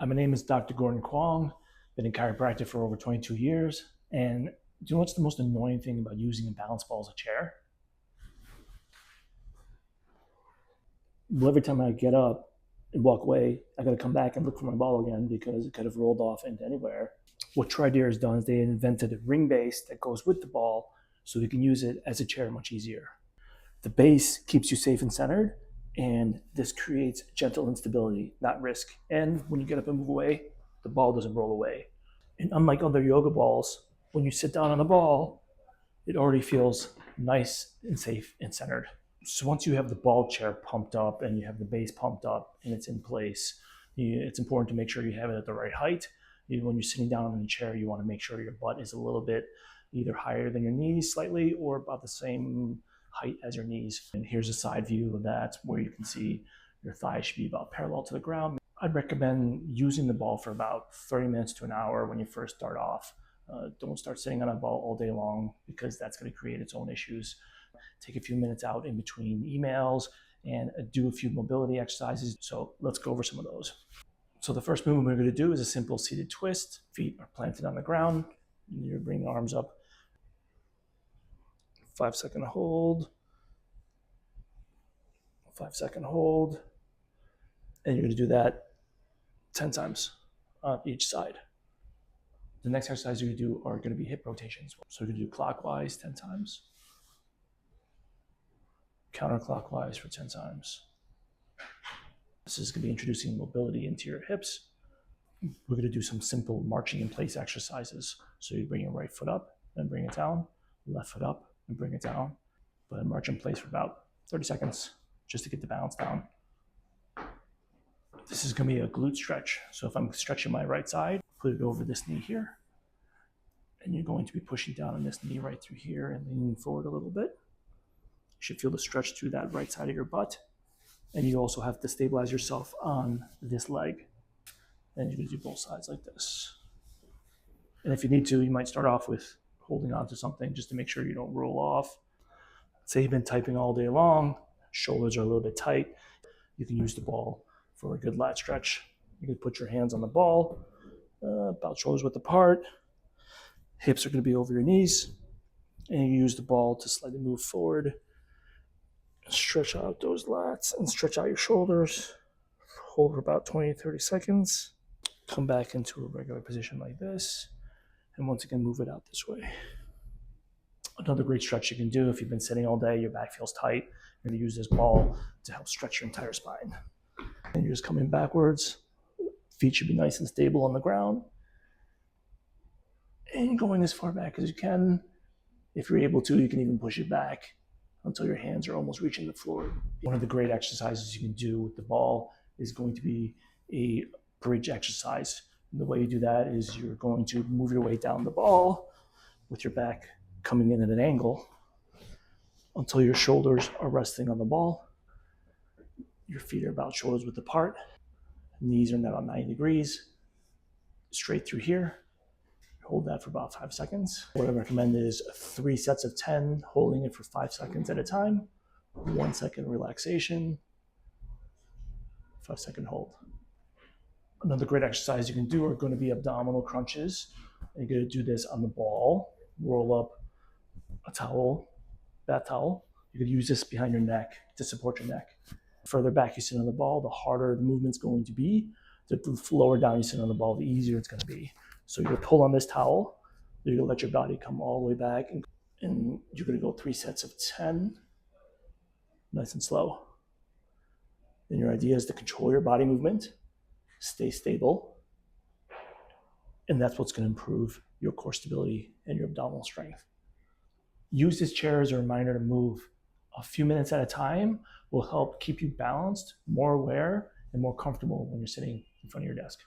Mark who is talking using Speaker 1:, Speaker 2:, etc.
Speaker 1: My name is Dr. Gordon Kwong. Been in chiropractic for over 22 years. And do you know what's the most annoying thing about using a balance ball as a chair? Well, every time I get up and walk away, I got to come back and look for my ball again because it could have rolled off into anywhere. What Trideer has done is they invented a ring base that goes with the ball so you can use it as a chair much easier. The base keeps you safe and centered, and this creates gentle instability, not risk. And when you get up and move away, the ball doesn't roll away. And unlike other yoga balls, when you sit down on the ball, it already feels nice and safe and centered. So once you have the ball chair pumped up and you have the base pumped up and it's in place, it's important to make sure you have it at the right height. When you're sitting down in the chair, you want to make sure your butt is a little bit either higher than your knees slightly or about the same height as your knees. And here's a side view of that where you can see your thighs should be about parallel to the ground. I'd recommend using the ball for about 30 minutes to an hour when you first start off. Don't start sitting on a ball all day long because that's going to create its own issues. Take a few minutes out in between emails and do a few mobility exercises. So let's go over some of those. So the first movement we're going to do is a simple seated twist. Feet are planted on the ground. You bring the arms up. 5-second hold. 5-second hold. And you're going to do that 10 times on each side. The next exercise you're going to do are going to be hip rotations. So you're going to do clockwise 10 times. Counterclockwise for 10 times. This is going to be introducing mobility into your hips. We're going to do some simple marching in place exercises. So you bring your right foot up and bring it down, left foot up and bring it down, but march in place for about 30 seconds just to get the balance down. This is going to be a glute stretch. So if I'm stretching my right side, put it over this knee here, and you're going to be pushing down on this knee right through here and leaning forward a little bit. You should feel the stretch through that right side of your butt. And you also have to stabilize yourself on this leg. And you're going to do both sides like this. And if you need to, you might start off with holding on to something just to make sure you don't roll off. Say you've been typing all day long, shoulders are a little bit tight. You can use the ball for a good lat stretch. You can put your hands on the ball, about shoulders width apart. Hips are going to be over your knees. And you use the ball to slightly move forward. Stretch out those lats and stretch out your shoulders. Hold for about 20-30 seconds. Come back into a regular position like this. And once again, move it out this way. Another great stretch you can do if you've been sitting all day, your back feels tight, you're going to use this ball to help stretch your entire spine. And you're just coming backwards. Feet should be nice and stable on the ground. And going as far back as you can. If you're able to, you can even push it back until your hands are almost reaching the floor. One of the great exercises you can do with the ball is going to be a bridge exercise. And the way you do that is you're going to move your way down the ball with your back coming in at an angle until your shoulders are resting on the ball. Your feet are about shoulders width apart. Knees are about 90 degrees. Straight through here. Hold that for about 5 seconds. What I recommend is 3 sets of 10, holding it for 5 seconds at a time. 1 second relaxation. 5-second hold. Another great exercise you can do are going to be abdominal crunches. You're going to do this on the ball. Roll up a towel, bath towel. You could use this behind your neck to support your neck. The further back you sit on the ball, the harder the movement's going to be. The lower down you sit on the ball, the easier it's going to be. So you're going to pull on this towel. You're going to let your body come all the way back. And you're going to go 3 sets of 10. Nice and slow. Then your idea is to control your body movement. Stay stable. And that's what's going to improve your core stability and your abdominal strength. Use this chair as a reminder to move a few minutes at a time. Will help keep you balanced, more aware, and more comfortable when you're sitting in front of your desk.